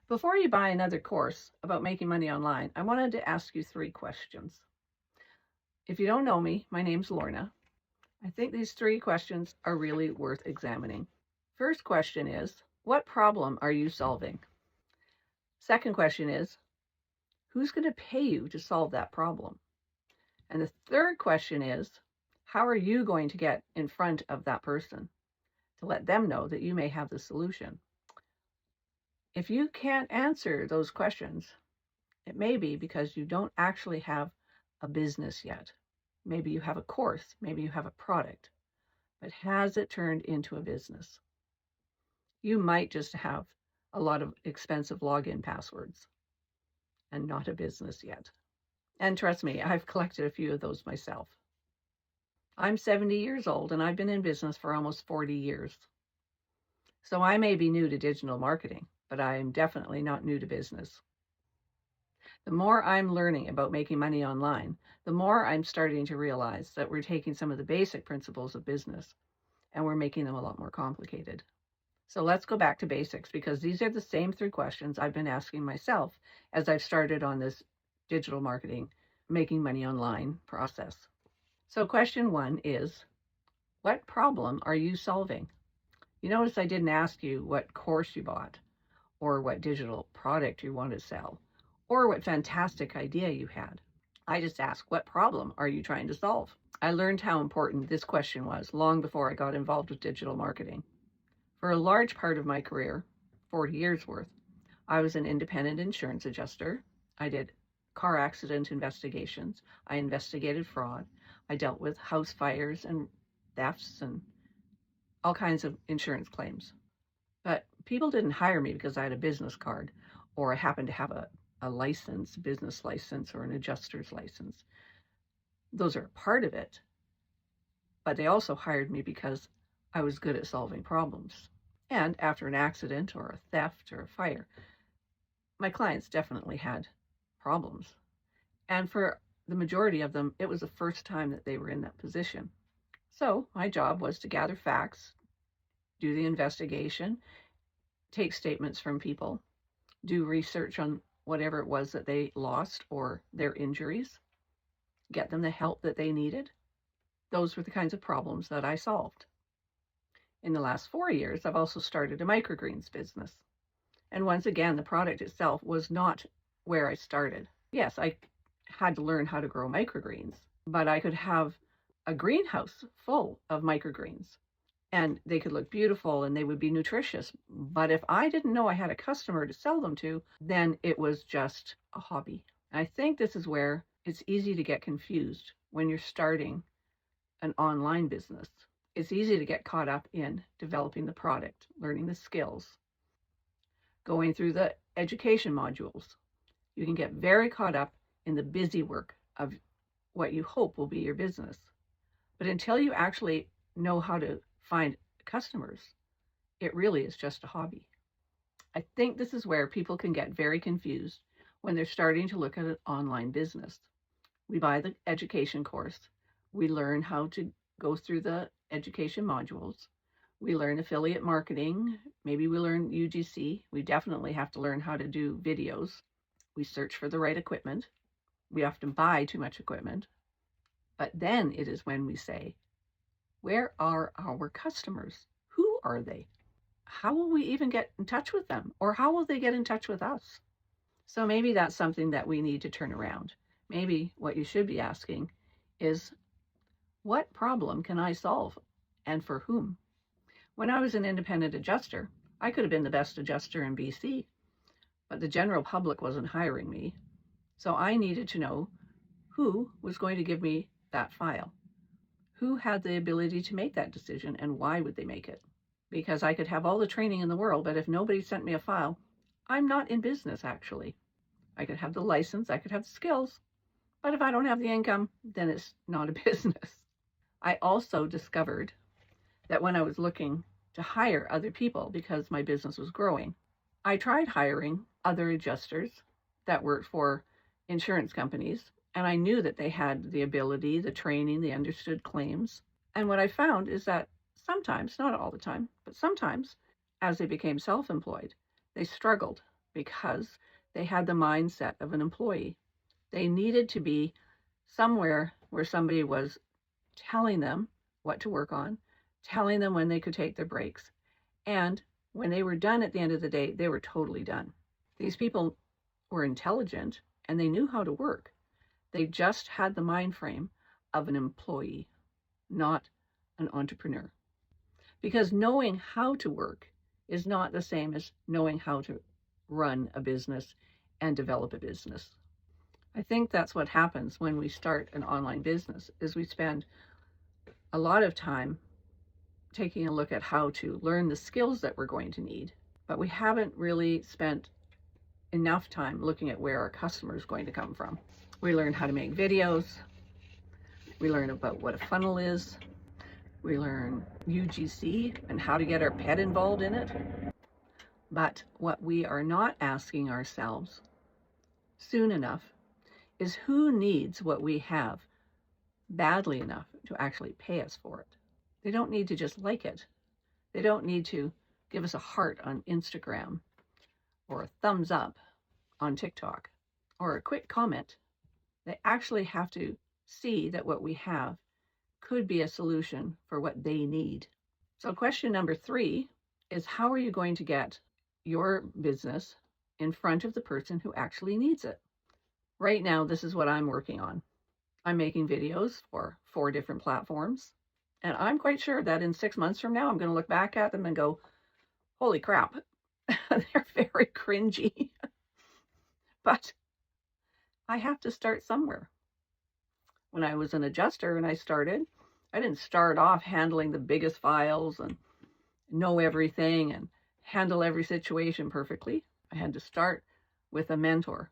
Before you buy another course about making money online, I wanted to ask you 3 questions. If you don't know me, my name's Lorna. I think these 3 questions are really worth examining. First question is, what problem are you solving? Second question is, who's going to pay you to solve that problem? And the third question is, how are you going to get in front of that person to let them know that you may have the solution? If you can't answer those questions, it may be because you don't actually have a business yet. Maybe you have a course, maybe you have a product, but has it turned into a business? You might just have a lot of expensive login passwords and not a business yet. And trust me, I've collected a few of those myself. I'm 70 years old and I've been in business for almost 40 years. So I may be new to digital marketing, but I am definitely not new to business. The more I'm learning about making money online, the more I'm starting to realize that we're taking some of the basic principles of business and we're making them a lot more complicated. So let's go back to basics, because these are the same 3 questions I've been asking myself as I've started on this digital marketing, making money online process. So question 1 is, what problem are you solving? You notice I didn't ask you what course you bought or what digital product you want to sell or what fantastic idea you had. I just asked, what problem are you trying to solve? I learned how important this question was long before I got involved with digital marketing. For a large part of my career, 40 years worth, I was an independent insurance adjuster. I did car accident investigations. I investigated fraud. I dealt with house fires and thefts and all kinds of insurance claims. But people didn't hire me because I had a business card or I happened to have a license, business license, or an adjuster's license. Those are part of it. But they also hired me because I was good at solving problems. And after an accident or a theft or a fire, my clients definitely had problems. And for the majority of them, it was the first time that they were in that position. So my job was to gather facts, do the investigation, take statements from people, do research on whatever it was that they lost or their injuries, get them the help that they needed. Those were the kinds of problems that I solved. In the last 4 years, I've also started a microgreens business. And once again, the product itself was not where I started. Yes, I had to learn how to grow microgreens, but I could have a greenhouse full of microgreens and they could look beautiful and they would be nutritious. But if I didn't know I had a customer to sell them to, then it was just a hobby. And I think this is where it's easy to get confused when you're starting an online business. It's easy to get caught up in developing the product, learning the skills, going through the education modules. You can get very caught up in the busy work of what you hope will be your business. But until you actually know how to find customers, it really is just a hobby. I think this is where people can get very confused when they're starting to look at an online business. We buy the education course. We learn how to go through the education modules. We learn affiliate marketing. Maybe we learn UGC. We definitely have to learn how to do videos. We search for the right equipment. We often buy too much equipment. But then it is when we say, where are our customers? Who are they? How will we even get in touch with them? Or how will they get in touch with us? So maybe that's something that we need to turn around. Maybe what you should be asking is, what problem can I solve and for whom? When I was an independent adjuster, I could have been the best adjuster in BC, but the general public wasn't hiring me. So I needed to know who was going to give me that file. Who had the ability to make that decision and why would they make it? Because I could have all the training in the world, but if nobody sent me a file, I'm not in business actually. I could have the license, I could have the skills, but if I don't have the income, then it's not a business. I also discovered that when I was looking to hire other people because my business was growing, I tried hiring other adjusters that worked for insurance companies, and I knew that they had the ability, the training, they understood claims. And what I found is that sometimes, not all the time, but sometimes, as they became self-employed, they struggled because they had the mindset of an employee. They needed to be somewhere where somebody was telling them what to work on, telling them when they could take their breaks. And when they were done at the end of the day, they were totally done. These people were intelligent and they knew how to work. They just had the mind frame of an employee, not an entrepreneur. Because knowing how to work is not the same as knowing how to run a business and develop a business. I think that's what happens when we start an online business, is we spend a lot of time taking a look at how to learn the skills that we're going to need, but we haven't really spent enough time looking at where our customer is going to come from. We learn how to make videos. We learn about what a funnel is. We learn UGC and how to get our pet involved in it. But what we are not asking ourselves soon enough is who needs what we have badly enough to actually pay us for it. They don't need to just like it. They don't need to give us a heart on Instagram or a thumbs up on TikTok or a quick comment. They actually have to see that what we have could be a solution for what they need. So question number 3 is, how are you going to get your business in front of the person who actually needs it? Right now, this is what I'm working on. I'm making videos for 4 different platforms. And I'm quite sure that in 6 months from now, I'm going to look back at them and go, holy crap, they're very cringy. But I have to start somewhere. When I was an adjuster and I didn't start off handling the biggest files and know everything and handle every situation perfectly. I had to start with a mentor.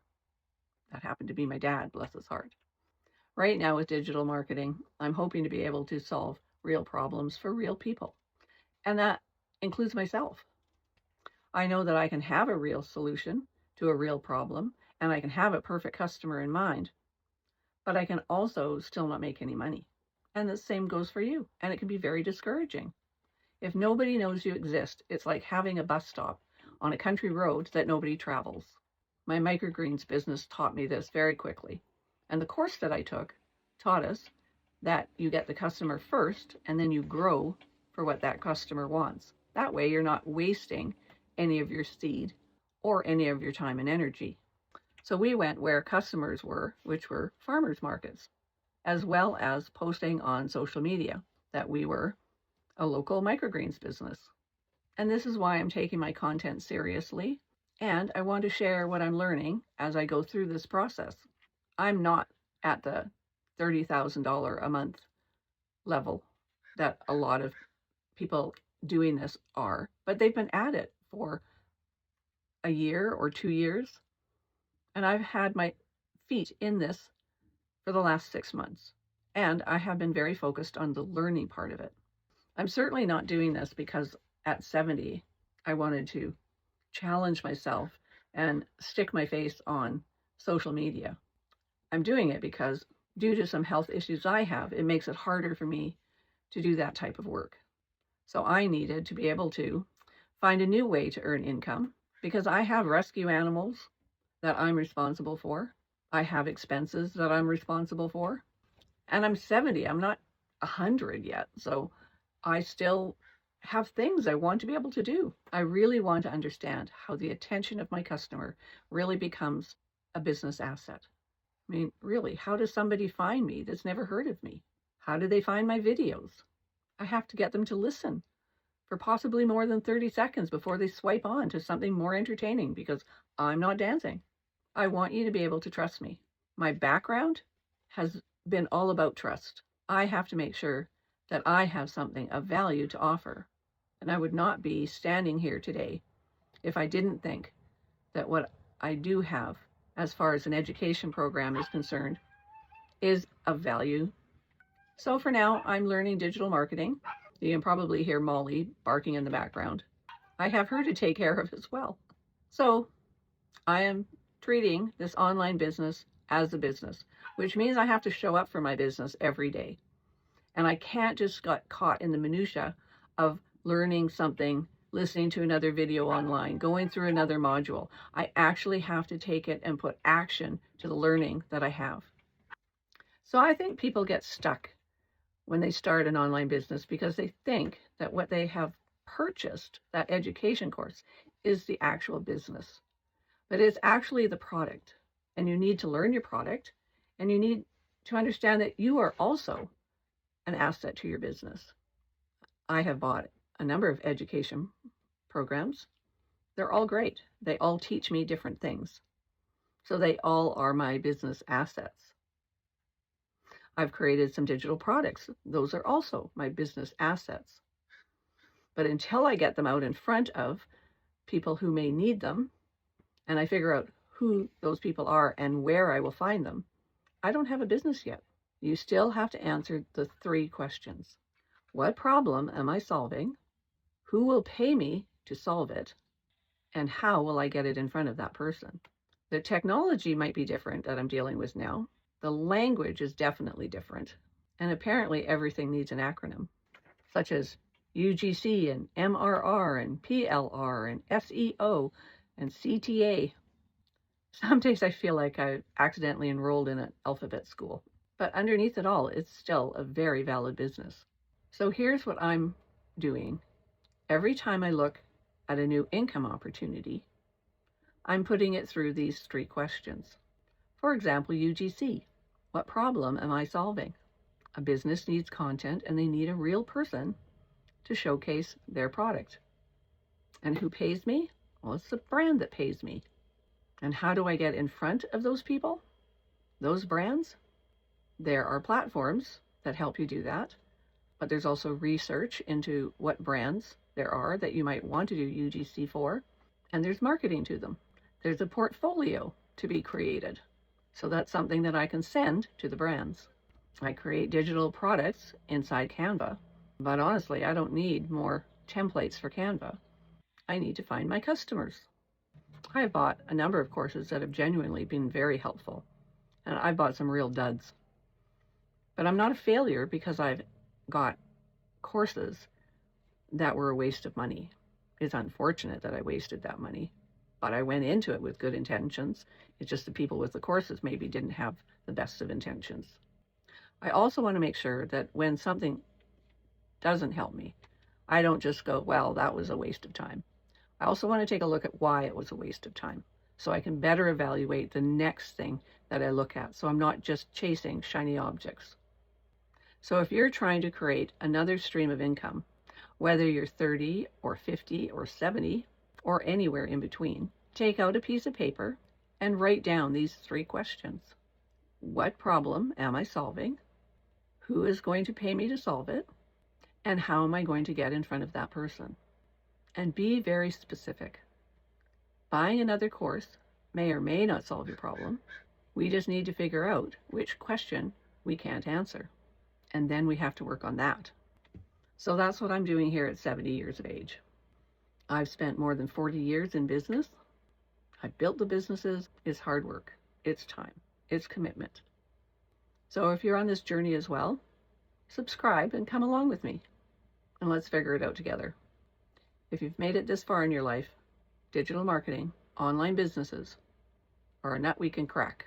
That happened to be my dad, bless his heart. Right now with digital marketing, I'm hoping to be able to solve real problems for real people. And that includes myself. I know that I can have a real solution to a real problem, and I can have a perfect customer in mind, but I can also still not make any money. And the same goes for you. And it can be very discouraging. If nobody knows you exist, it's like having a bus stop on a country road that nobody travels. My microgreens business taught me this very quickly. And the course that I took taught us that you get the customer first and then you grow for what that customer wants. That way you're not wasting any of your seed or any of your time and energy. So we went where customers were, which were farmers markets, as well as posting on social media that we were a local microgreens business. And this is why I'm taking my content seriously. And I want to share what I'm learning as I go through this process. I'm not at the $30,000 a month level that a lot of people doing this are, but they've been at it for a year or 2 years. And I've had my feet in this for the last 6 months. And I have been very focused on the learning part of it. I'm certainly not doing this because at 70, I wanted to challenge myself and stick my face on social media. I'm doing it because due to some health issues I have, it makes it harder for me to do that type of work. So I needed to be able to find a new way to earn income because I have rescue animals that I'm responsible for. I have expenses that I'm responsible for. And I'm 70. I'm not 100 yet. So I still have things I want to be able to do. I really want to understand how the attention of my customer really becomes a business asset. I mean, really, how does somebody find me that's never heard of me? How do they find my videos? I have to get them to listen for possibly more than 30 seconds before they swipe on to something more entertaining because I'm not dancing. I want you to be able to trust me. My background has been all about trust. I have to make sure that I have something of value to offer. And I would not be standing here today if I didn't think that what I do have as far as an education program is concerned is of value. So for now, I'm learning digital marketing. You can probably hear Molly barking in the background. I have her to take care of as well. So I am treating this online business as a business, which means I have to show up for my business every day. And I can't just get caught in the minutia of learning something listening to another video online, going through another module. I actually have to take it and put action to the learning that I have. So I think people get stuck when they start an online business because they think that what they have purchased, that education course, is the actual business. But it's actually the product. And you need to learn your product, and you need to understand that you are also an asset to your business. I have bought a number of education programs. They're all great. They all teach me different things. So they all are my business assets. I've created some digital products. Those are also my business assets. But until I get them out in front of people who may need them, and I figure out who those people are and where I will find them, I don't have a business yet. You still have to answer the 3 questions. What problem am I solving? Who will pay me to solve it? And how will I get it in front of that person? The technology might be different that I'm dealing with now. The language is definitely different. And apparently everything needs an acronym, such as UGC and MRR and PLR and SEO and CTA. Some days I feel like I accidentally enrolled in an alphabet school. But underneath it all, it's still a very valid business. So here's what I'm doing. Every time I look at a new income opportunity, I'm putting it through these 3 questions. For example, UGC. What problem am I solving? A business needs content and they need a real person to showcase their product. And who pays me? Well, it's the brand that pays me. And how do I get in front of those people, those brands? There are platforms that help you do that, but there's also research into what brands there are that you might want to do UGC for, and there's marketing to them. There's a portfolio to be created. So that's something that I can send to the brands. I create digital products inside Canva, but honestly, I don't need more templates for Canva. I need to find my customers. I have bought a number of courses that have genuinely been very helpful, and I've bought some real duds. But I'm not a failure because I've got courses that were a waste of money. It's unfortunate that I wasted that money, but I went into it with good intentions. It's just the people with the courses maybe didn't have the best of intentions. I also want to make sure that when something doesn't help me, I don't just go, well, that was a waste of time. I also want to take a look at why it was a waste of time, so I can better evaluate the next thing that I look at, so I'm not just chasing shiny objects. So if you're trying to create another stream of income, whether you're 30 or 50 or 70 or anywhere in between, take out a piece of paper and write down these 3 questions. What problem am I solving? Who is going to pay me to solve it? And how am I going to get in front of that person? And be very specific. Buying another course may or may not solve your problem. We just need to figure out which question we can't answer. And then we have to work on that. So that's what I'm doing here at 70 years of age. I've spent more than 40 years in business. I've built the businesses. It's hard work. It's time. It's commitment. So if you're on this journey as well, subscribe and come along with me. And let's figure it out together. If you've made it this far in your life, digital marketing, online businesses are a nut we can crack.